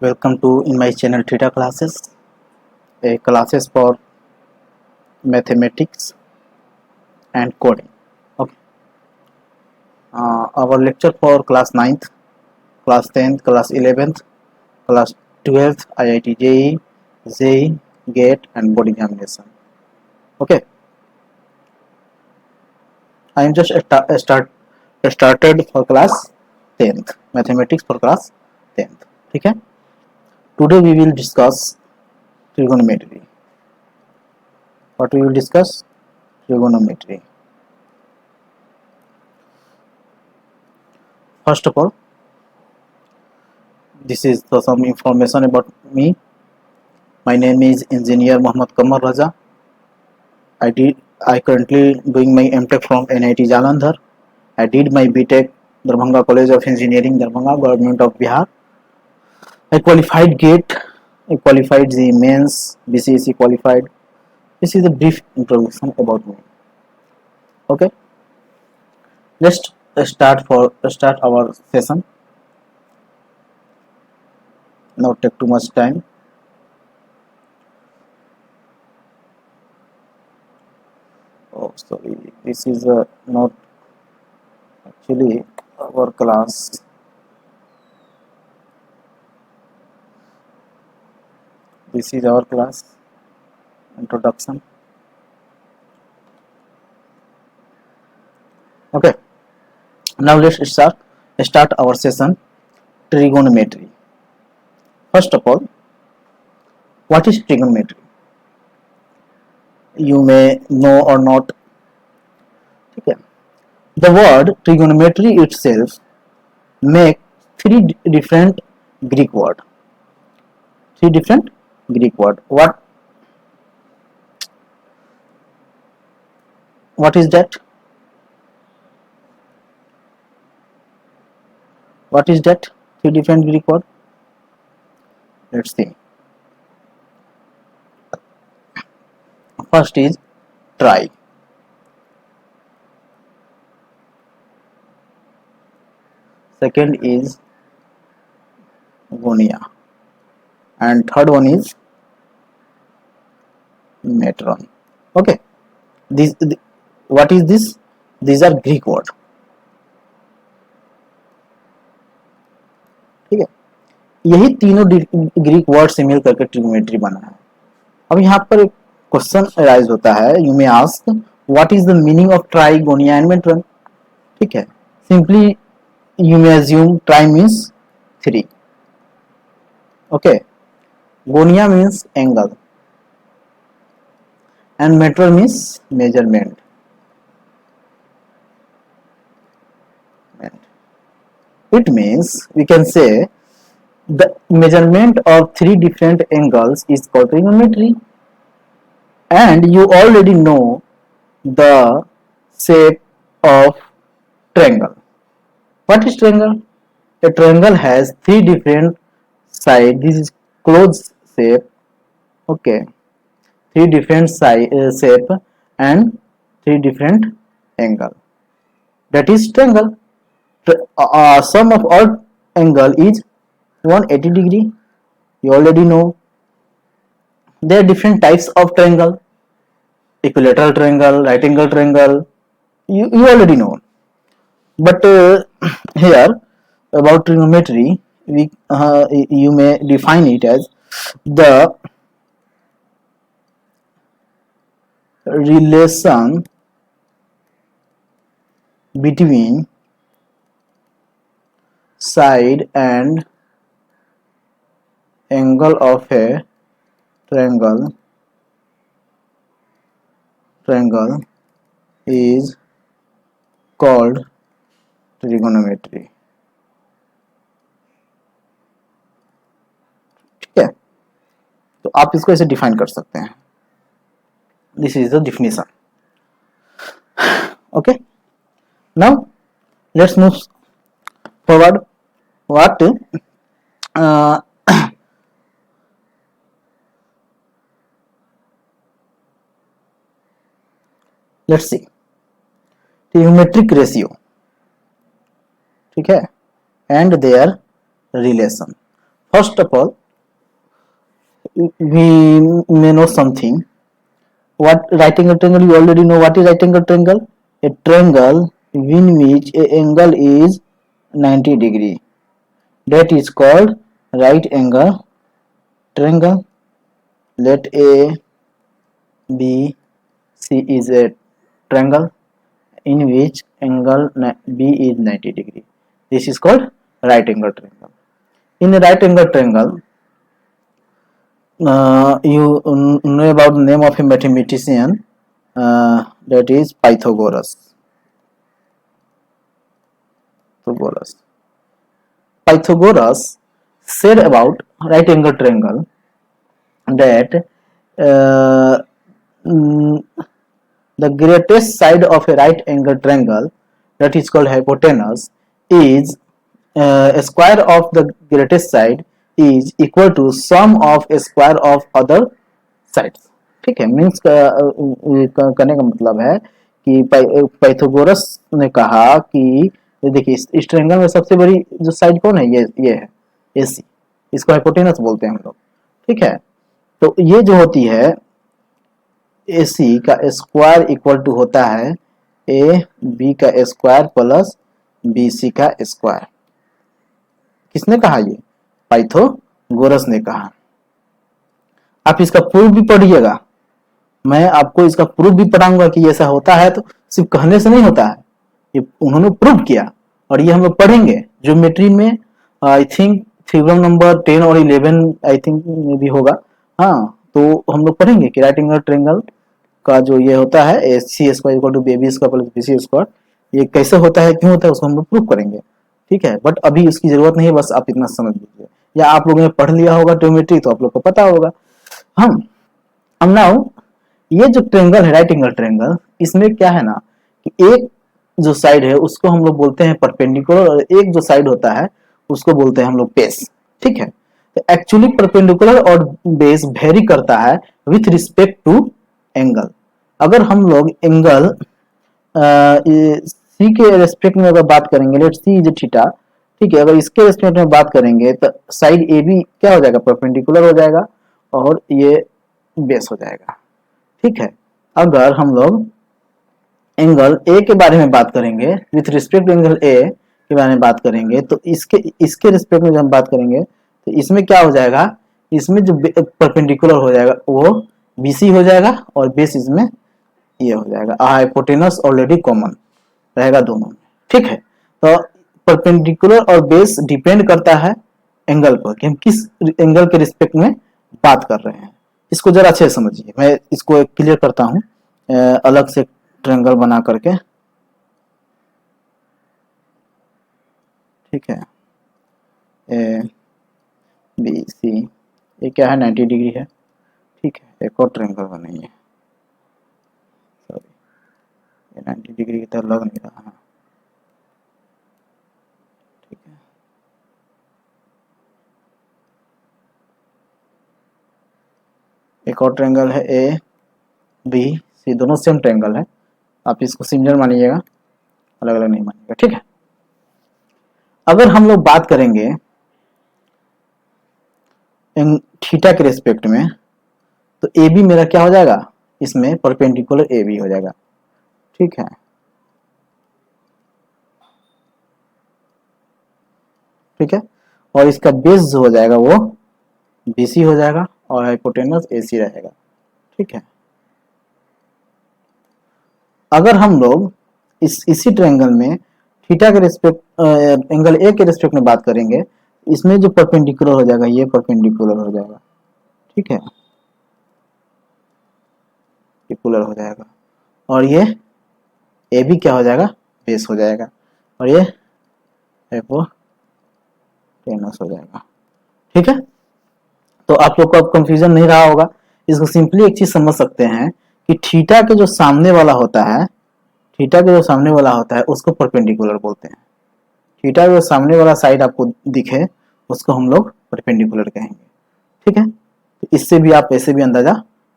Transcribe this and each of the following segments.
Welcome to in my channel Theta classes, a classes for mathematics and coding. Okay. Our lecture for class 9th, class 10th, class 11th, class 12th, IIT JEE, JEE, GATE and board examination. Okay. I am just started for class 10th, mathematics for class 10th. Okay. Today we will discuss trigonometry. What we will discuss? Trigonometry. First of all, this is some information about me. My name is Engineer Mohammad Kamar Raza. I currently doing my MTech from NIT Jalandhar. I did my BTech Darbhanga College of Engineering, Darbhanga, Government of Bihar. I qualified GATE. I qualified the mains, BCSE qualified. This is a brief introduction about me. Okay, let's start our session. Not take too much time. Oh, sorry, this is not actually our class. This is our class introduction. Okay, now let's start our session trigonometry. First of all, what is trigonometry? You may know or not. Okay. The word trigonometry itself make three different Greek word. Three different Greek word. What is that? What is that? Three different Greek word. Let's see. First is tri. Second is gonia. And third one is metron. Okay. What is this? These are Greek word. ठीक है, यही तीनों Greek word से मिल करके trigonometry बना है. अब यहाँ पर एक क्वेश्चन अराइज होता है. You may ask what is the meaning of tri, gonia and metron. ठीक है, simply you may assume tri means three. Okay, gonia means angle and meter means measurement. It means we can say the measurement of three different angles is called trigonometry, and you already know the shape of triangle. What is triangle? A triangle has three different sides. This is closed shape. Okay, three different shape and three different angle. That is triangle. Sum of all angle is 180 degree. You already know. There are different types of triangle: equilateral triangle, right angle triangle. You already know. But here about trigonometry, you may define it as the relation between side and angle of a triangle is called trigonometry. ठीक है, तो आप इसको ऐसे define कर सकते हैं. This is the definition. Okay, now let's move forward. What let's see trigonometric ratio. ठीक है, and there relation. First of all, we may know something. What right angle triangle? You already know what is right angle triangle. A triangle in which a angle is 90 degree. That is called right angle triangle. Let A, B, C is a triangle in which angle B is 90 degree. This is called right angle triangle. In a right angle triangle, you know about the name of a mathematician, that is Pythagoras. Pythagoras said about right angle triangle that uh, mm, the greatest side of a right angle triangle, that is called hypotenuse, is a square of the greatest side is equal to sum of a square of other sides. ठीक है, means करने का मतलब है कि Pythagoras ने कहा कि देखिए इस ट्रायंगल में सबसे बड़ी जो साइड कौन है, ये है एसी, इसको हाइपोटेनस बोलते हैं हम लोग। ठीक है, तो ये जो होती है AC का स्क्वायर इक्वल टू होता है AB का स्क्वायर प्लस BC का स्क्वायर। किसने कहा? ये पाइथागोरस ने कहा। आप इसका प्रूफ भी पढ़िएगा, मैं आपको इसका प्रूफ भी पढ़ाऊंगा कि ऐसा होता है, तो सिर्फ कहने से नहीं होता है, ये उन्होंने प्रूफ किया और ये हम लोग पढ़ेंगे ज्योमेट्री में। आई थिंक थ्योरम नंबर 10 और 11 आई थिंक में भी होगा। हाँ, तो हम लोग पढ़ेंगे कि राइट एंगल ट्रायंगल का जो ये होता है AC square equal to AB square plus BC square, ये कैसे होता है, क्यों होता है, उसको हम लोग प्रूफ करेंगे। ठीक है, बट अभी उसकी जरूरत नहीं है, बस आप इतना समझ लीजिए, या आप लोगों ने पढ़ लिया होगा ज्योमेट्री तो आप लोग को पता होगा। हम नाउ ये जो ट्रायंगल है राइट एंगल ट्रायंगल, इसमें क्या है ना कि एक जो साइड है उसको हम लोग बोलते हैं परपेंडिकुलर और एक जो साइड होता है उसको बोलते हैं हम लोग बेस। ठीक है, तो एक्चुअली परपेंडिकुलर और बेस वेरी करता है विथ रिस्पेक्ट टू एंगल। अगर हम लोग एंगल सी के रेस्पेक्ट में अगर बात करेंगे, लेट सी इज थीटा, ठीक है, अगर इसके रेस्पेक्ट में बात करेंगे तो साइड ए बी क्या हो जाएगा, परपेंडिकुलर हो जाएगा और ये बेस हो जाएगा। ठीक है, अगर हम लोग एंगल ए के बारे में बात करेंगे, with respect to angle A के बारे में बात करेंगे, तो इसके रिस्पेक्ट में जब हम बात करेंगे तो इसमें क्या हो जाएगा, इसमें जो परपेंडिकुलर हो जाएगा वो BC हो जाएगा और बेस इसमें ये हो जाएगा। हाइपोटेनस ऑलरेडी कॉमन रहेगा दोनों में। ठीक है, तो परपेंडिकुलर और बेस डिपेंड करता है एंगल पर कि हम किस एंगल के रिस्पेक्ट में बात कर रहे हैं। इसको जरा अच्छे से समझिए, मैं इसको क्लियर करता हूँ अलग से ट्रायंगल बना करके। ठीक है, ABC ये क्या है, 90 डिग्री है। ठीक है, एक और ट्रायंगल बनाइए, सॉरी ये 90 डिग्री की तरह लग नहीं रहा है। ठीक है, एक और ट्रायंगल है ABC, दोनों सेम ट्रायंगल है, आप इसको सिमिलर मानिएगा, अलग अलग नहीं मानिएगा। ठीक है, अगर हम लोग बात करेंगे थीटा के रेस्पेक्ट में तो AB मेरा क्या हो जाएगा, इसमें परपेंडिकुलर AB हो जाएगा। ठीक है, ठीक है, और इसका बेस जो हो जाएगा वो BC हो जाएगा और हाइपोटेनस AC रहेगा। ठीक है, अगर हम लोग इसी ट्रायंगल में थीटा के रिस्पेक्ट एंगल ए के रिस्पेक्ट में बात करेंगे, इसमें जो परपेंडिकुलर हो जाएगा ये परपेंडिकुलर हो जाएगा। ठीक है, परपेंडिकुलर हो जाएगा और ये ए भी क्या हो जाएगा, बेस हो जाएगा और ये हाइपोटेनस हो जाएगा। ठीक है, तो आप लोग को अब कंफ्यूजन नहीं रहा होगा। इसको सिंपली एक चीज समझ सकते हैं कि थीटा के जो सामने वाला होता है, थीटा के जो सामने वाला होता है उसको परपेंडिकुलर बोलते हैं। थीटा के जो सामने वाला साइड आपको दिखे उसको हम लोग परपेंडिकुलर कहेंगे। ठीक है, तो इससे भी आप ऐसे भी अंदाजा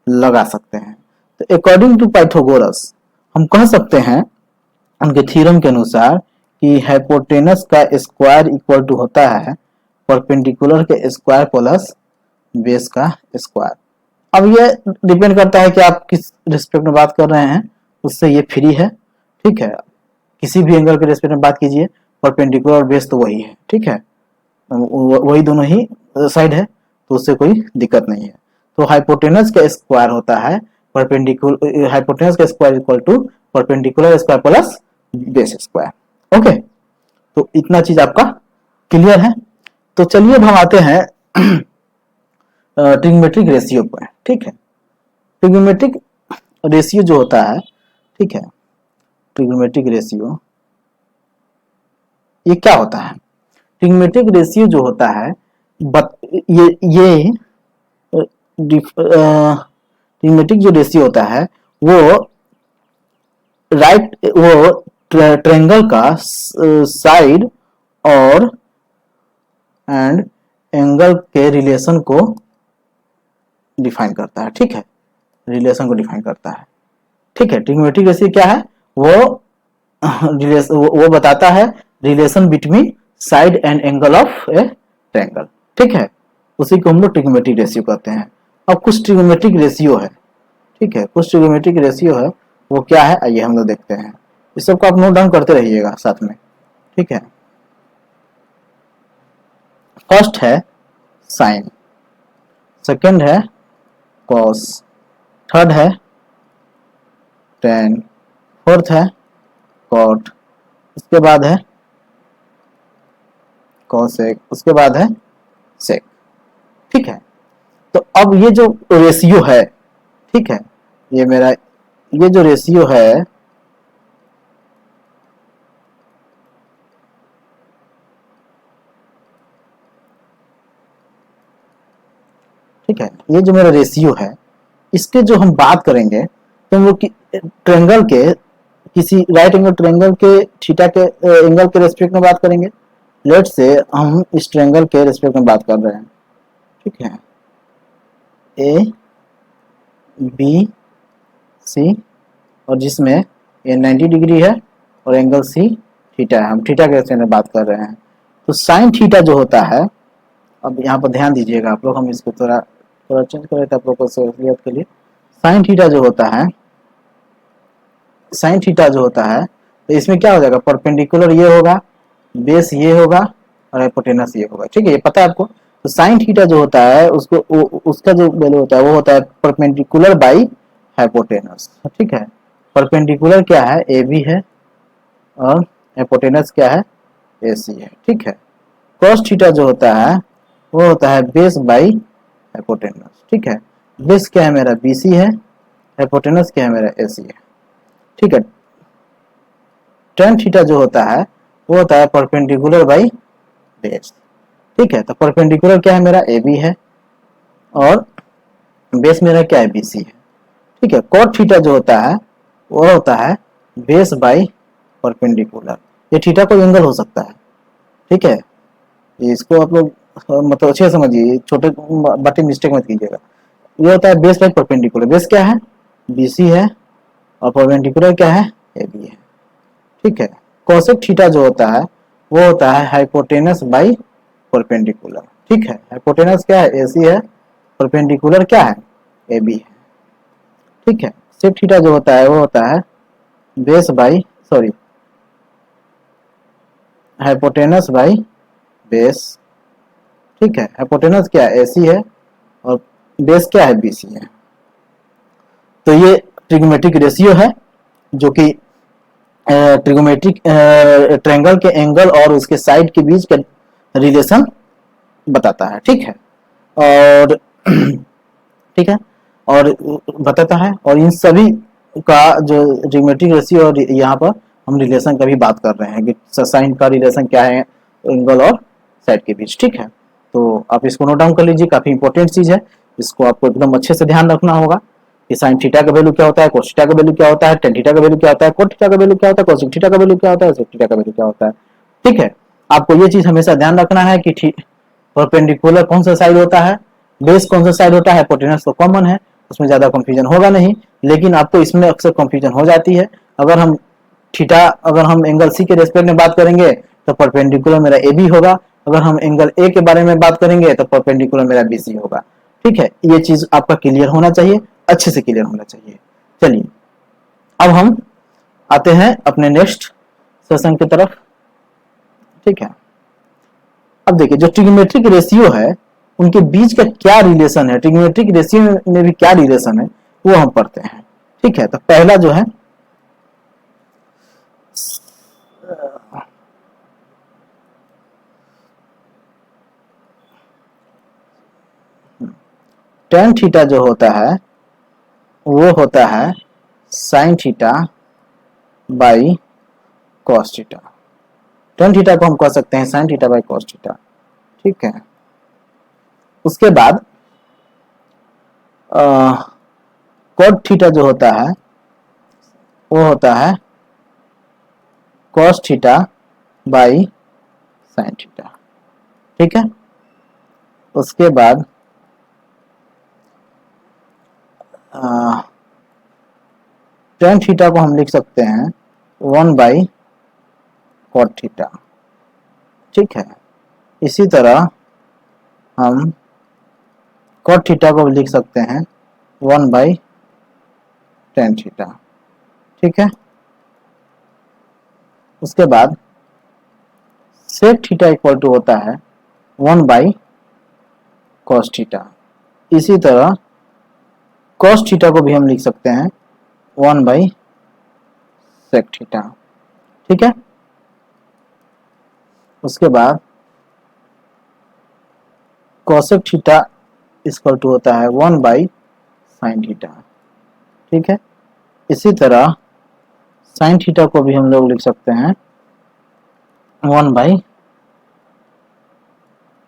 लगा सकते हैं। तो अकॉर्डिंग टू पाइथागोरस हम कह सकते हैं उनके थ्योरम के अनुसार कि हाइपोटेनस का स्क्वायर इक्वल टू होता है परपेंडिकुलर के स्क्वायर प्लस बेस का स्क्वायर। अब ये डिपेंड करता है कि आप किस रिस्पेक्ट में बात कर रहे हैं, उससे ये फ्री है, ठीक है। किसी भी एंगल के रिस्पेक्ट में बात कीजिए, परपेंडिकुलर और बेस तो वही है, ठीक है, वही दोनों ही साइड है, तो उससे कोई दिक्कत नहीं है। तो हाइपोटेनस का स्क्वायर होता है परपेंडिकुलर, हाइपोटेनस का square equal to perpendicular square plus base square. Okay, तो इतना चीज आपका क्लियर है। तो चलिए अब हम आते हैं ट्रिग्नोमेट्रिक रेशियो पर, ठीक है। ट्रिग्नोमेट्रिक रेशियो जो होता है, ठीक है, ट्रिग्नोमेट्रिक रेशियो ये क्या होता है? ट्रिग्नोमेट्रिक रेशियो जो होता है ये ट्रिग्नोमेट्रिक जो रेशियो होता है वो ट्रायंगल का साइड और एंड एंगल के रिलेशन को डिफाइन करता है, ठीक है, रिलेशन को डिफाइन करता है, ठीक है। ट्रिग्नोमेट्रिक रेशियो क्या है? वो बताता है relation between side and angle of A triangle, ठीक है, उसी को हम लोग ट्रिग्नोमेट्रिक रेशियो कहते हैं। अब कुछ ट्रिग्नोमेट्रिक रेशियो है, ठीक है, कुछ ट्रिग्नोमेट्रिक रेशियो है, वो क्या है आइए हम लोग देखते हैं। इस सबको आप नोट डाउन करते रहिएगा साथ में, ठीक है। फर्स्ट है साइन, सेकंड है कॉस, थर्ड है टेन, फोर्थ है कॉट, उसके बाद है कॉसेक, उसके बाद है सेक, ठीक है। तो अब ये जो रेशियो है, ठीक है, ये मेरा ये जो रेशियो है ठीक है, ये जो मेरा रेशियो है इसके जो हम बात करेंगे तो वो ट्रायंगल के किसी राइट एंगल ट्रायंगल के थीटा के एंगल के रेस्पेक्ट में बात करेंगे। लेट्स से हम इस ट्रायंगल के रेस्पेक्ट में बात कर रहे हैं, ठीक है, ए बी सी, और जिसमें ये 90 डिग्री है और एंगल सी थीटा है, हम थीटा के रेस्पेक्ट में बात कर रहे हैं। तो साइन थीटा जो होता है, अब यहाँ पर ध्यान दीजिएगा आप लोग, हम इसको थोड़ा चेंज कर लेते हैं आप लोग को सहूलियत के लिए। साइन थीटा जो होता है, साइन थीटा जो होता है तो इसमें क्या हो जाएगा, परपेंडिकुलर ये होगा, बेस ये होगा और हाइपोटेनस ये होगा, ठीक है, ये पता है आपको। तो साइन थीटा जो होता है उसको उसका जो वैल्यू होता है वो होता है परपेंडिकुलर बाई हाइपोटेनस, ठीक है। परपेंडिकुलर क्या है, ए बी है, और हाइपोटेनस क्या है, ए सी है, ठीक है। कॉस थीटा जो होता है वो होता है बेस बाई हाइपोटेनस, ठीक है। बेस क्या है मेरा, बी सी है, हाइपोटेनस क्या है मेरा, ए सी है, ठीक है। टेन थीटा जो होता है वो होता है परपेंडिकुलर बाई बेस, ठीक है। तो परपेंडिकुलर क्या है मेरा, ए बी है, और बेस मेरा क्या है, बी सी है, ठीक है। कॉट थीटा जो होता है वो होता है बेस बाई परपेंडिकुलर, ये थीटा कोई एंगल हो सकता है, ठीक है, इसको आप लोग मतलब अच्छे समझिए, छोटे बातें मिस्टेक मत कीजिएगा। ये होता है बेस बाई परपेंडिकुलर, बेस क्या है, बी सी है, और परपेंडिकुलर क्या है, ए बी है, ठीक है। कोसेक थीटा जो होता है वो होता है हाइपोटेनस बाई परपेंडिकुलर, ठीक है। हाइपोटेनस क्या है, ए सी है, परपेंडिकुलर क्या है, ए बी है, ठीक है। सेक थीटा जो होता है वो होता है base by sorry hypotenuse by base, ठीक है। हाइपोटेनस क्या है, ए सी है, और बेस क्या है, बी सी है। तो ये ट्रिग्नोमेट्रिक रेशियो है जो कि ट्रिगोमेट्रिक ट्रायंगल के एंगल और उसके साइड के बीच का रिलेशन बताता है, ठीक है, और ठीक है, और बताता है, और इन सभी का जो ट्रिगोमेट्रिक रेशियो और यहाँ पर हम रिलेशन का भी बात कर रहे हैं कि साइन का रिलेशन क्या है एंगल और साइड के बीच, ठीक है। तो आप इसको नोट डाउन कर लीजिए, काफी इंपॉर्टेंट चीज है, इसको आपको एकदम अच्छे से ध्यान रखना होगा कि साइन थीटा का वैल्यू क्या होता है, कोस थीटा का वैल्यू क्या होता है, टेन थीटा का वैल्यू क्या होता है, कोट थीटा का वैल्यू क्या होता है, कोसेक थीटा का वैल्यू क्या होता है, सेक थीटा का वैल्यू क्या होता है, ठीक है। आपको ये चीज हमेशा ध्यान रखना है कि परपेंडिकुलर कौन सा साइड होता है, बेस कौन सा साइड होता है, हाइपोटेनस तो कॉमन है, उसमें ज्यादा कंफ्यूजन होगा नहीं, लेकिन आपको इसमें अक्सर कंफ्यूजन हो जाती है। अगर हम एंगल सी के रेस्पेक्ट में बात करेंगे तो परपेंडिकुलर मेरा ए बी होगा, अगर हम एंगल ए के बारे में बात करेंगे तो परपेंडिकुलर मेरा BC होगा। ठीक है, ये चीज आपका क्लियर होना चाहिए, अच्छे से क्लियर होना चाहिए। चलिए अब हम आते हैं अपने नेक्स्ट सेशन की तरफ। ठीक है, अब देखिए जो ट्रिग्नोमेट्रिक रेशियो है उनके बीच का क्या रिलेशन है, ट्रिग्नोमेट्रिक रेशियो में भी क्या रिलेशन है वो हम पढ़ते हैं। ठीक है, तो पहला जो है tan थीटा जो होता है वो होता है sin theta by cos theta. tan theta को हम कह सकते हैं sin theta by cos theta. ठीक है, उसके बाद cot थीटा जो होता है वो होता है cos theta by sin theta. ठीक है, उसके बाद tan थीटा को हम लिख सकते हैं 1 बाई cot थीटा। ठीक है, इसी तरह हम cot थीटा को लिख सकते हैं 1 बाई tan थीटा। ठीक है, उसके बाद sec थीटा इक्वल टू होता है 1 बाई cos थीटा। इसी तरह cos थीटा को भी हम लिख सकते हैं 1 बाई sec थीटा। ठीक है, उसके बाद cosec थीटा इक्वल टू होता है 1 बाई sin थीटा। ठीक है, इसी तरह sin थीटा को भी हम लोग लिख सकते हैं 1 बाई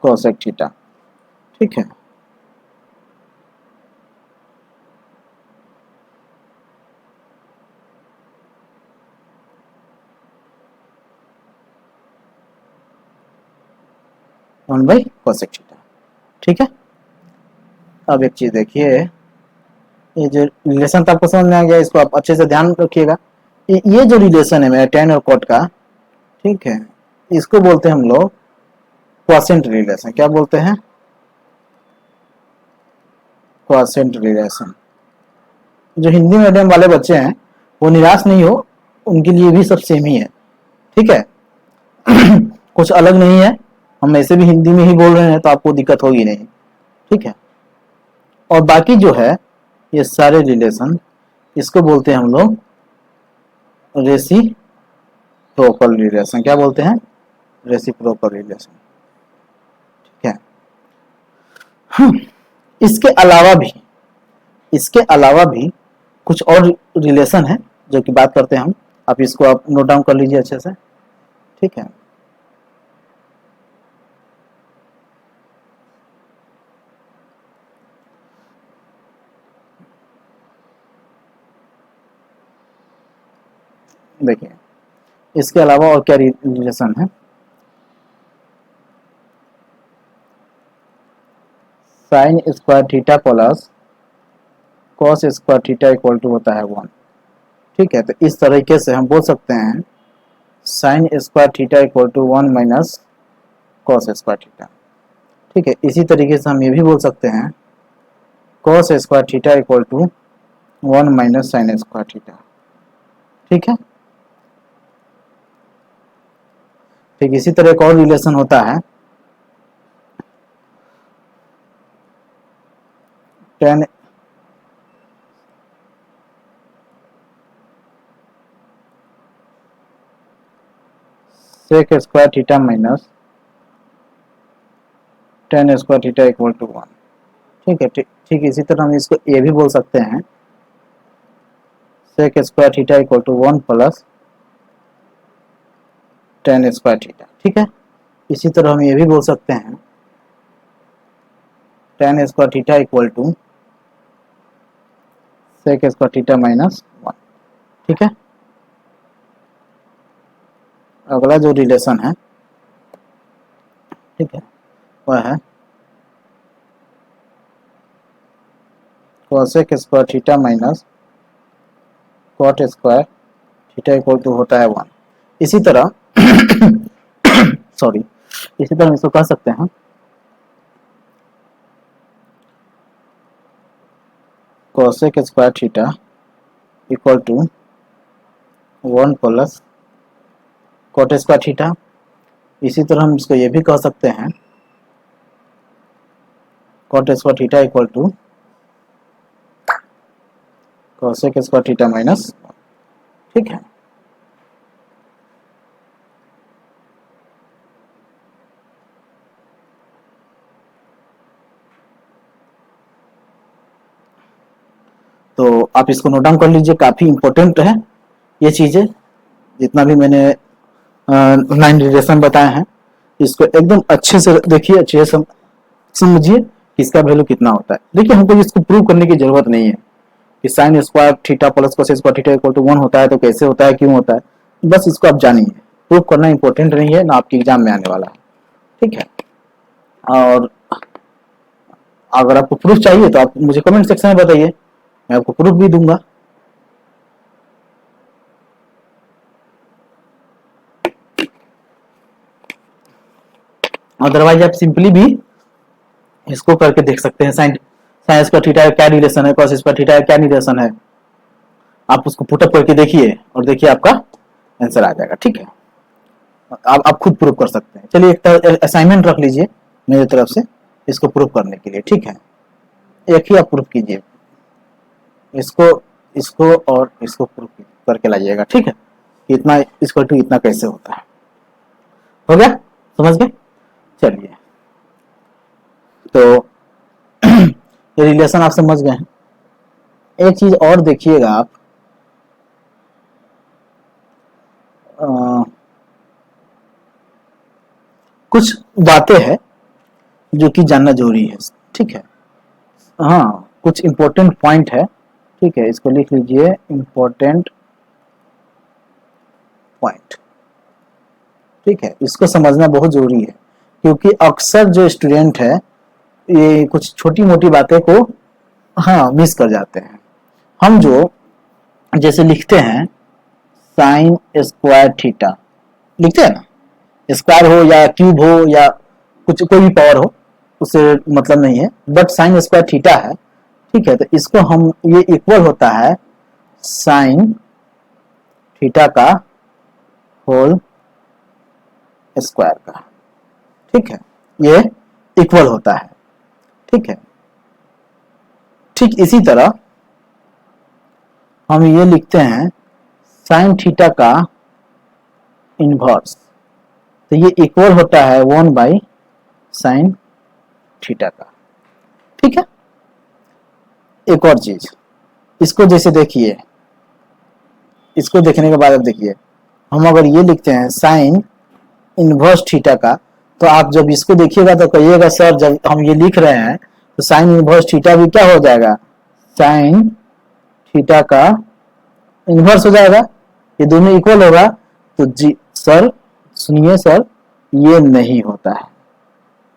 cosec थीटा। ठीक है, वन बाई cosec थीटा। ठीक है, अब एक चीज देखिए, ये जो रिलेशन तो आपको समझ में आ गया, इसको आप अच्छे से ध्यान रखिएगा। ये जो रिलेशन है मेरा tan और cot का, ठीक है, इसको बोलते हैं हम लोग क्वॉशेंट रिलेशन। क्या बोलते हैं? Quotient relation. जो हिंदी मीडियम वाले बच्चे हैं वो निराश नहीं हो, उनके लिए भी सब सेम ही है। ठीक है कुछ अलग नहीं है, हम ऐसे भी हिंदी में ही बोल रहे हैं तो आपको दिक्कत होगी नहीं। ठीक है, और बाकी जो है ये सारे रिलेशन, इसको बोलते हैं हम लोग रेसिप्रोकल रिलेशन। क्या बोलते हैं? Reciprocal relation. ठीक है, इसके अलावा भी कुछ और रिलेशन है जो कि बात करते हैं हम। आप इसको आप नोट डाउन कर लीजिए अच्छे से। ठीक है, देखिए इसके अलावा और क्या रिलेशन है। Sine square theta plus cos square theta equal to होता है 1। ठीक है, तो इस तरीके से हम बोल सकते हैं sine square theta equal to 1 minus cos square theta. ठीक है, इसी तरीके से हम ये भी बोल सकते हैं cos square theta equal to 1 minus sine square theta. ठीक है, ठीक इसी तरह एक और रिलेशन होता है tan sec square theta minus tan square theta equal to 1। ठीक है, ठीक इसी तरह हम इसको ये भी बोल सकते हैं sec square theta equal to 1 plus tan square theta. ठीक है, इसी तरह हम ये भी बोल सकते हैं tan square theta equal to sec square theta minus 1। ठीक है, अगला जो रिलेशन है, ठीक है, वह है cosec square theta minus cot square theta equal to होता है 1। इसी तरह सॉरी इसी तरह हम इसको कह सकते हैं cosec square theta equal to 1 plus cot square theta. इसी तरह हम इसको ये भी कह सकते हैं cot square theta equal to cosec square theta minus, ठीक है। तो आप इसको नोट डाउन कर लीजिए, काफी इंपॉर्टेंट है ये चीजें, जितना भी मैंने 9 रिलेशन बताए हैं इसको एकदम अच्छे से देखिए, अच्छे से समझिए कि इसका वैल्यू कितना होता है। देखिए हमको इसको प्रूव करने की जरूरत नहीं है कि sine square theta plus cosec square theta equal to 1 होता है, तो कैसे होता है, क्यों होता है, बस इसको आप जानिए। प्रूव करना इंपॉर्टेंट नहीं है ना, आपके एग्जाम में आने वाला है, ठीक है। और अगर आपको प्रूफ चाहिए तो आप मुझे कमेंट सेक्शन में बताइए, मैं आपको प्रूफ भी दूंगा। अदरवाइज आप सिंपली भी इसको करके देख सकते हैं, साइन स्क्वायर थीटा का क्या रिलेशन है, कॉस स्क्वायर थीटा का क्या रिलेशन है, आप उसको पुटअप करके देखिए और देखिए आपका आंसर आ जाएगा, ठीक है। आप खुद प्रूव कर सकते हैं। चलिए एक असाइनमेंट रख लीजिए मेरी तरफ से इसको प्रूव करने के लिए, ठीक है। एक ही आप प्रूफ कीजिए, इसको इसको और इसको प्रूफ करके लाइएगा, ठीक है। इतना इक्वल टू इतना कैसे होता है, हो गया, समझ गए। चलिए तो ये रिलेशन आप समझ गए हैं। एक चीज और देखिएगा आप, कुछ बातें हैं जो कि जानना जरूरी है, ठीक है। हाँ, कुछ इंपॉर्टेंट पॉइंट है, ठीक है, इसको लिख लीजिए इंपॉर्टेंट पॉइंट, ठीक है। इसको समझना बहुत जरूरी है क्योंकि अक्सर जो स्टूडेंट है ये कुछ छोटी मोटी बातें को हाँ मिस कर जाते हैं। हम जो जैसे लिखते हैं साइन स्क्वायर थीटा, लिखते हैं ना, स्क्वायर हो या क्यूब हो या कुछ कोई भी पावर हो, उससे मतलब नहीं है, बट साइन स्क्वायर थीटा है, ठीक है। तो इसको हम ये इक्वल होता है साइन थीटा का होल स्क्वायर का, ठीक है, ये इक्वल होता है, ठीक है। ठीक इसी तरह हम ये लिखते हैं साइन थीटा का इनवर्स, तो ये इक्वल होता है 1 बाई साइन थीटा का, ठीक है। एक और चीज, इसको जैसे देखिए, इसको देखने के बाद अब देखिए, हम अगर ये लिखते हैं साइन इनवर्स थीटा का, तो आप जब इसको देखिएगा तो कहिएगा सर जब हम ये लिख रहे हैं तो साइन इनवर्स थीटा भी क्या हो जाएगा, साइन थीटा का इनवर्स हो जाएगा, ये दोनों इक्वल होगा। तो जी सर सुनिए सर, ये नहीं होता है,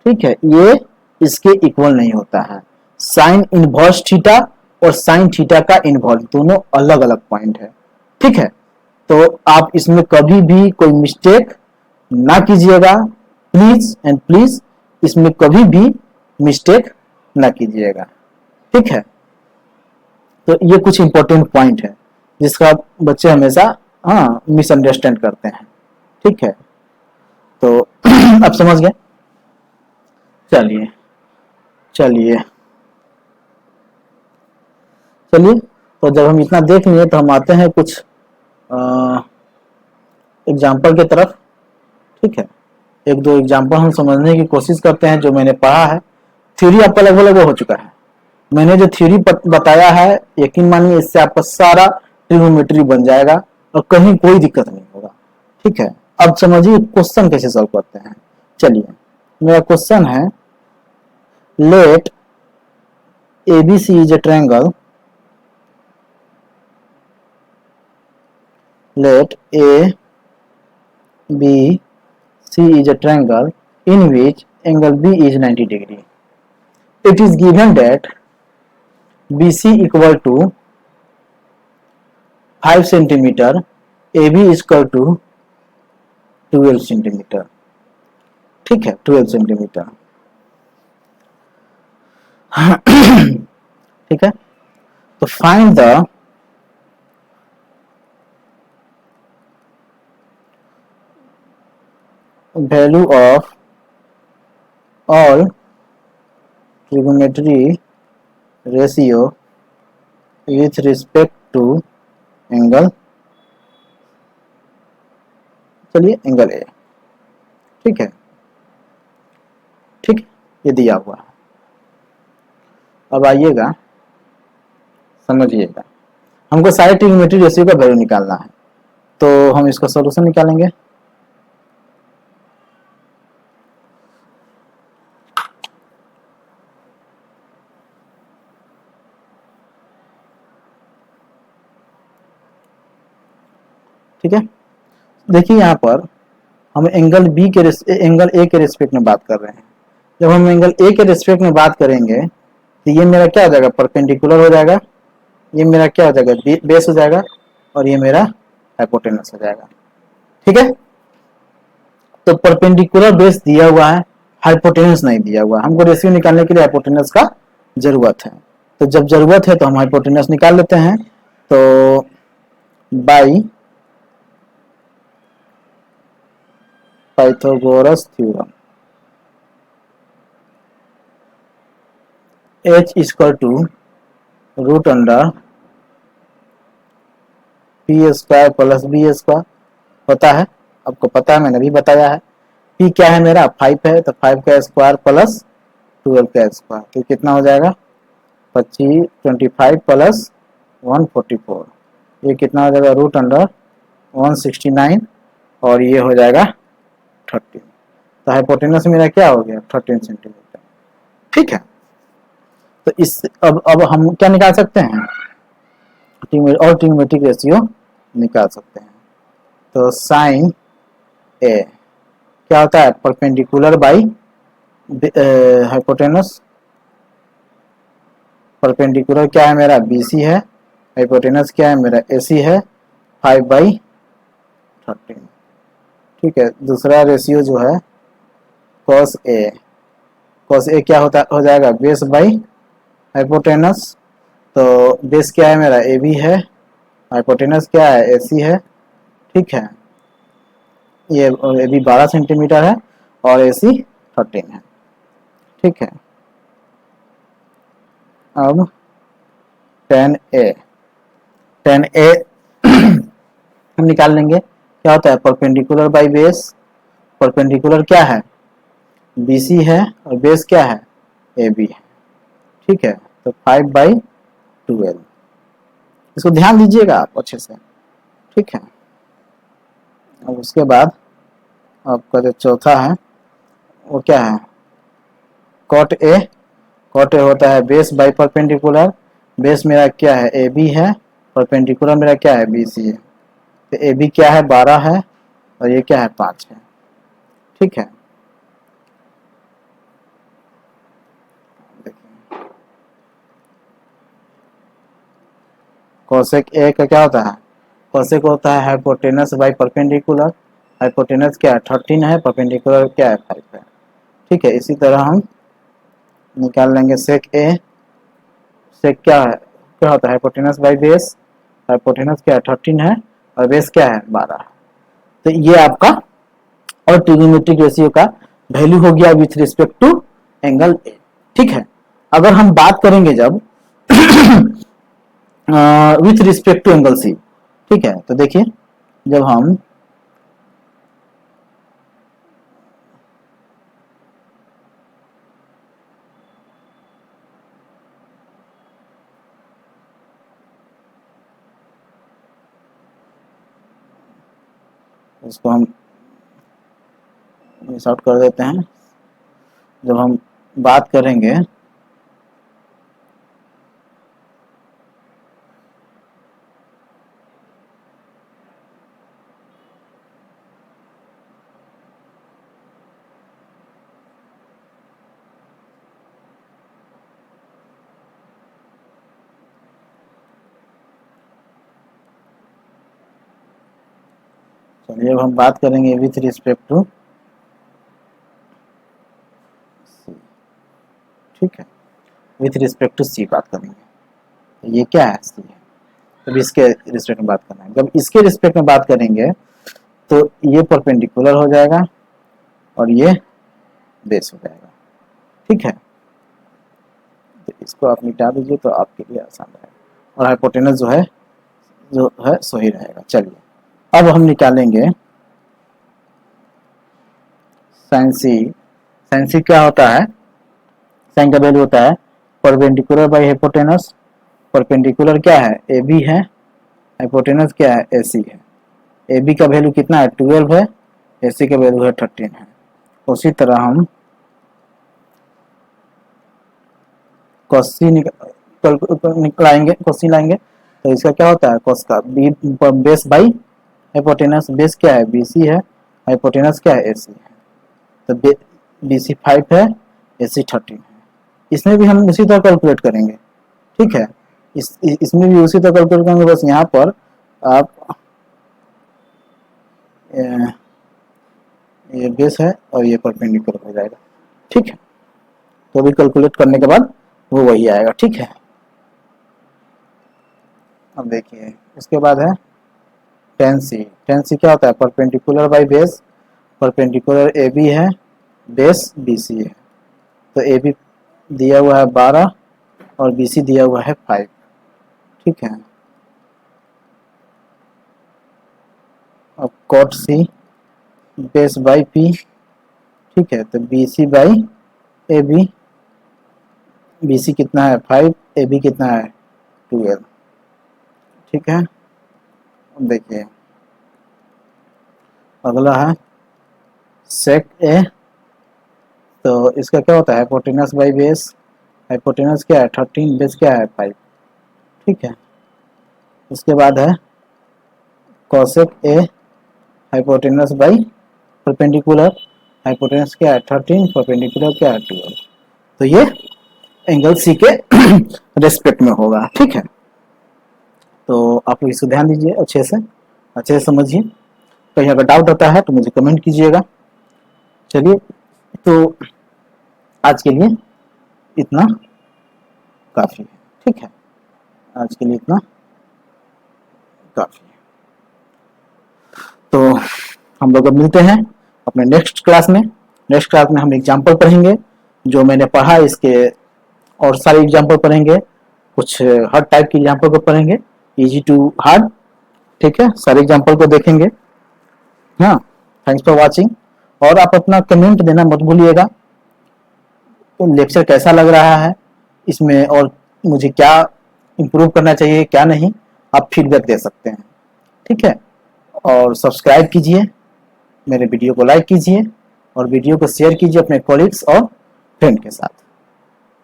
ठीक है, ये इसके इक्वल नहीं होता है। साइन इनवर्स थीटा और साइन थीटा का इनवर्स दोनों अलग अलग पॉइंट है, ठीक है। तो आप इसमें कभी भी कोई मिस्टेक ना कीजिएगा, प्लीज एंड प्लीज, इसमें कभी भी मिस्टेक ना कीजिएगा, ठीक है। तो ये कुछ इंपॉर्टेंट पॉइंट है जिसका बच्चे हमेशा हाँ मिसअंडरस्टैंड करते हैं, ठीक है। तो आप समझ गए। चलिए चलिए चलिए, तो जब हम इतना देख लिए तो हम आते हैं कुछ एग्जाम्पल की तरफ, ठीक है। एक दो एग्जाम्पल हम समझने की कोशिश करते हैं जो मैंने पढ़ा है। थ्योरी आपका लगभग लगभग हो चुका है, मैंने जो थ्योरी बताया है यकीन मानिए इससे आपका सारा ट्रिग्नोमेट्री बन जाएगा और कहीं कोई दिक्कत नहीं होगा, ठीक है। अब समझिए क्वेश्चन कैसे सॉल्व करते हैं। चलिए मेरा क्वेश्चन है, let ABC is a triangle, let ABC is a triangle in which angle B is 90 degree. It is given that BC equal to 5 centimeter, AB is equal to 12 centimeter. ठीक है, 12 centimetre. ठीक है, तो find the value of all trigonometry ratio with respect to angle, चलिए angle A. ठीक है, ठीक, ये दिया हुआ है। अब आइएगा, समझिएगा, हमको सारे ट्रिगोनोमेट्री रेशियो का वैल्यू निकालना है, तो हम इसका सॉल्यूशन निकालेंगे। ठीक है, देखिए यहाँ पर हम एंगल बी के एंगल ए के रिस्पेक्ट में बात कर रहे हैं। जब हम एंगल ए के रिस्पेक्ट में बात करेंगे तो ये मेरा क्या हो जाएगा, परपेंडिकुलर हो जाएगा, ये मेरा क्या हो जाएगा, बेस हो जाएगा, और ये मेरा हाइपोटेनस हो जाएगा। ठीक है, तो परपेंडिकुलर बेस दिया हुआ है, हाइपोटेनस नहीं दिया हुआ। हमको रेशियो निकालने के लिए हाइपोटेनस का जरूरत है, तो जब जरूरत है तो हम हाइपोटेनस निकाल लेते हैं। तो by Pythagoras theorem h equal to root under P square plus B square होता है, आपको पता है, मैंने भी बताया है। p क्या है मेरा, 5 है, तो 5 का स्क्वायर प्लस 12 का स्क्वायर, तो कितना हो जाएगा, 25 प्लस 144, ये कितना हो जाएगा, रूट अंडर 169, और ये हो जाएगा 13। तो हाइपोटेनस मेरा क्या हो गया, 13 सेंटीमीटर। ठीक है, तो इस अब हम क्या निकाल सकते हैं, और ट्रिग्नोमेट्रिक रेशियो निकाल सकते हैं। तो साइन ए क्या होता है, परपेंडिकुलर बाई हाइपोटेनस। परपेंडिकुलर क्या है मेरा, BC है, हाइपोटेनस क्या है मेरा, AC है, 5/13। ठीक है, दूसरा रेशियो जो है cos A, cos A क्या होता हो जाएगा, बेस बाई हाइपोटेनस। तो बेस क्या है मेरा, AB है, हाइपोटेनस क्या है, AC है। ठीक है, ये AB 12 सेंटीमीटर है और AC 13 है। ठीक है, अब tan A हम निकाल लेंगे, क्या होता है, परपेंडिकुलर बाई बेस। परपेंडिकुलर क्या है, BC है, और बेस क्या है, AB है। ठीक है, तो 5/12, इसको ध्यान दीजिएगा आप अच्छे से। ठीक है, अब उसके बाद आपका जो चौथा है वो क्या है, कॉट ए। कॉट ए होता है बेस बाई परपेंडिकुलर, बेस मेरा क्या है, AB है, परपेंडिकुलर मेरा क्या है, BC है। तो AB क्या है, 12 है, और ये क्या है, 5 है। ठीक है, कोसेक ए का क्या होता है, कोसेक होता है हाइपोटेनस बाई परपेंडिकुलर। हाइपोटेनस क्या है, 13 है, परपेंडिकुलर क्या है, 5 है। ठीक है, इसी तरह हम निकाल लेंगे सेक ए। सेक क्या है, क्या होता है, हाइपोटेनस बाई बेस। हाइपोटेनस क्या है, 13 है, और बेस क्या है, 12 है। तो ये आपका और ट्रिग्नोमेट्रिक रेशियो का वैल्यू हो गया with respect to angle A. ठीक है, अगर हम बात करेंगे जब with respect to angle C, ठीक है, तो देखिए जब हम इसको हम मिस आउट कर देते हैं, जब हम बात करेंगे चलिए अब हम बात करेंगे with respect to with respect to C बात करेंगे। तो ये क्या है, सी है, तो इसके रिस्पेक्ट में बात करना है। जब इसके रिस्पेक्ट में बात करेंगे तो ये परपेंडिकुलर हो जाएगा और ये बेस हो जाएगा, ठीक है। तो इसको आप मिटा दीजिए तो आपके लिए आसान रहेगा, और हाइपोटेनस जो है सही रहेगा। चलिए अब हम निकालेंगे साइन सी। साइन सी क्या होता है, साइन का वैल्यू होता है परपेंडिकुलर बाई हाइपोटेनस। परपेंडिकुलर क्या है, ए बी है, हाइपोटेनस क्या है, ए सी है। ए बी का वैल्यू कितना है, 12 है, ए सी का वैल्यू है 13 है। उसी तरह हम कॉसी निकलाएंगे, कॉसी लाएंगे तो इसका क्या होता है, कॉस का B base by hypotenuse. Base क्या है, बी सी है, हाइपोटेनस क्या है, ए सी है। तो बी सी 5 है, ए सी 13 है। इसमें भी हम उसी तरह कैलकुलेट करेंगे, ठीक है। इसमें भी उसी तरह कैलकुलेट करेंगे, बस यहाँ पर आप ये बेस है और ये परपेंडिकुलर हो जाएगा, ठीक है। तो भी कैलकुलेट करने के बाद वो वही आएगा, ठीक है। अब देखिए उसके बाद है टेन सी। टेन सी क्या होता है, perpendicular by base. Perpendicular A B है, बेस बी सी है। तो ए बी दिया हुआ है 12 और बी सी दिया हुआ है 5, ठीक है। अब cot C base by P, ठीक है। तो B C by A B, B C कितना है 5, ए बी कितना है 12, ठीक है। देखिए अगला है सेक ए। तो इसका क्या होता है, हाइपोटेनस बाई बेस। हाइपोटेनस क्या है 13, बेस क्या है 5, ठीक है। उसके बाद है cosec A, hypotenuse by perpendicular. Hypotenuse क्या है 13, परपेंडिकुलर क्या है 12। तो ये एंगल सी के रेस्पेक्ट में होगा, ठीक है। तो आप लोग इसको ध्यान दीजिए, अच्छे से समझिए। कहीं अगर डाउट आता है तो मुझे कमेंट कीजिएगा। चलिए तो आज के लिए इतना काफ़ी है, ठीक है। आज के लिए इतना काफ़ी है। तो हम लोग अब मिलते हैं अपने नेक्स्ट क्लास में। नेक्स्ट क्लास में हम एग्जाम्पल पढ़ेंगे, जो मैंने पढ़ा इसके और सारे एग्जाम्पल पढ़ेंगे। कुछ हर टाइप की एग्जाम्पल को पढ़ेंगे, इजी टू हार्ड, ठीक है। सारे एग्जाम्पल को देखेंगे। हाँ, थैंक्स फॉर वाचिंग। और आप अपना कमेंट देना मत भूलिएगा, तो लेक्चर कैसा लग रहा है इसमें, और मुझे क्या इम्प्रूव करना चाहिए क्या नहीं, आप फीडबैक दे सकते हैं, ठीक है। और सब्सक्राइब कीजिए, मेरे वीडियो को लाइक कीजिए और वीडियो को शेयर कीजिए अपने कॉलीग्स और फ्रेंड के साथ।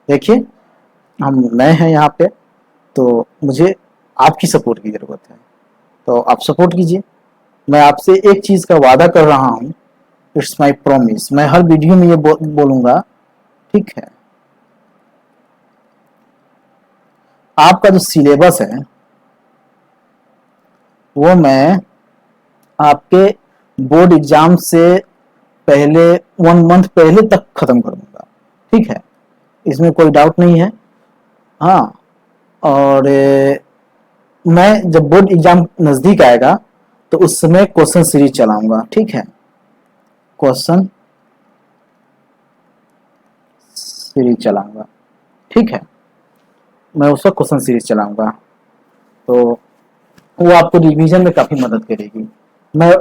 देखिए हम नए हैं यहाँ पे, तो मुझे आपकी सपोर्ट की ज़रूरत है, तो आप सपोर्ट कीजिए। मैं आपसे एक चीज़ का वादा कर रहा हूँ, इट्स माई प्रॉमिस, मैं हर वीडियो में ये बोलूँगा, ठीक है। आपका जो सिलेबस है वो मैं आपके बोर्ड एग्जाम से पहले 1 मंथ पहले तक खत्म कर दूंगा, ठीक है। इसमें कोई डाउट नहीं है। हाँ, और मैं जब बोर्ड एग्जाम नज़दीक आएगा तो उस समय क्वेश्चन सीरीज चलाऊंगा, ठीक है। क्वेश्चन सीरीज चलाऊंगा, ठीक है। मैं उसका क्वेश्चन सीरीज चलाऊंगा, तो वो आपको रिवीजन में काफ़ी मदद करेगी। मैं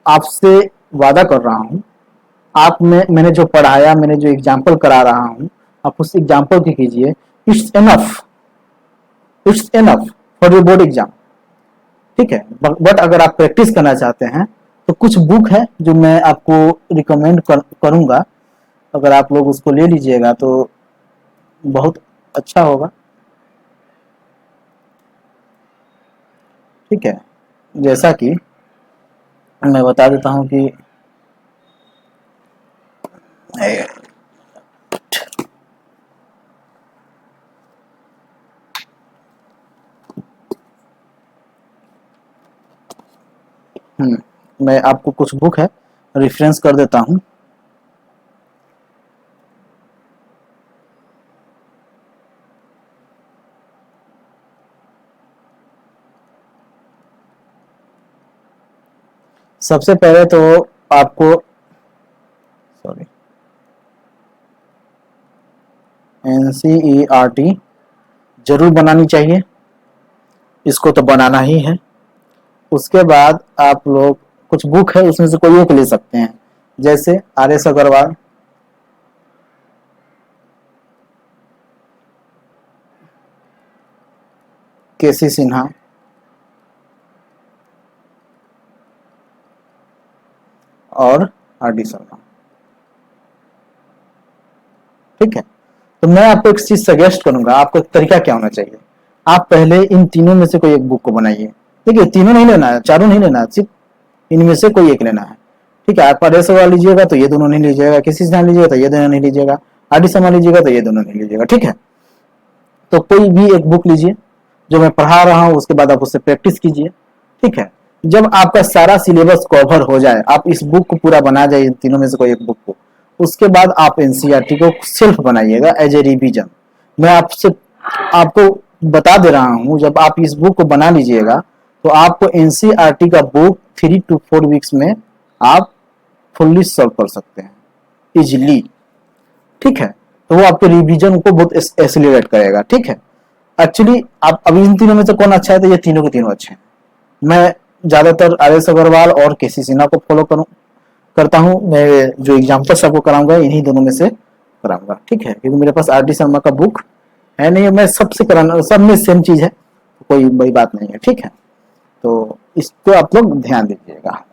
आपसे वादा कर रहा हूँ, आप में मैंने जो पढ़ाया, मैंने जो एग्जाम्पल करा रहा हूँ, आप उस एग्जाम्पल की कीजिए। It's enough for your board exam, ठीक है। बट अगर आप प्रैक्टिस करना चाहते हैं तो कुछ बुक है जो मैं आपको रिकमेंड करूंगा, अगर आप लोग उसको ले लीजिएगा तो बहुत अच्छा होगा, ठीक है। जैसा कि मैं बता देता हूं कि मैं आपको कुछ बुक है रेफरेंस कर देता हूं। सबसे पहले तो आपको NCERT जरूर बनानी चाहिए, इसको तो बनाना ही है। उसके बाद आप लोग कुछ बुक है उसमें से कोई एक ले सकते हैं, जैसे RS अग्रवाल, KC सिन्हा और RD शर्मा। ठीक है, तो मैं आपको एक चीज सजेस्ट करूंगा, आपका तरीका क्या होना चाहिए, आप पहले इन तीनों में से कोई एक बुक को बनाइए। देखिए तीनों नहीं लेना है, चारों नहीं लेना है, सिर्फ इनमें से कोई एक लेना है। ठीक है, आप RS वाला लीजिएगा तो ये दोनों नहीं लीजिएगा, किसी से लीजिएगा तो ये दोनों नहीं लीजिएगा, RD शर्मा लीजिएगा तो ये दोनों नहीं लीजिएगा। ठीक है, तो कोई भी एक बुक लीजिए जो मैं पढ़ा रहा हूँ, उसके बाद आप उससे प्रैक्टिस कीजिए। ठीक है, जब आपका सारा सिलेबस कवर हो जाए, आप इस बुक को पूरा बना जाए, इन तीनों में से कोई एक बुक को, उसके बाद आप NCERT को सेल्फ बनाइएगा एज ए रिवीजन। मैं आपको बता दे रहा हूँ, जब आप इस बुक को बना लीजिएगा तो आपको NCERT का बुक 3 to 4 वीक्स में आप फुल्ली सॉल्व कर सकते हैं इजिली। ठीक है, तो वो आपके रिवीजन को बहुत एक्सेलरेट करेगा। ठीक है, एक्चुअली आप अभी इन तीनों में से कौन अच्छा है, तो ये तीनों के तीनों अच्छे हैं। मैं ज्यादातर RS अग्रवाल और KC सिन्हा को फॉलो करता हूँ। मैं जो एग्जाम्पल्स आपको कराऊंगा इन्हीं दोनों में से कराऊंगा। ठीक है, क्योंकि मेरे पास RD शर्मा का बुक है नहीं, मैं सबसे कराना, सब में सेम चीज है, कोई बड़ी बात नहीं है। ठीक है, तो इसको आप लोग ध्यान दीजिएगा।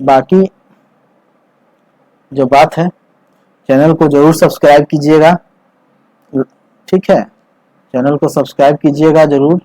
बाकी जो बात है, चैनल को जरूर सब्सक्राइब कीजिएगा। ठीक है, चैनल को सब्सक्राइब कीजिएगा जरूर।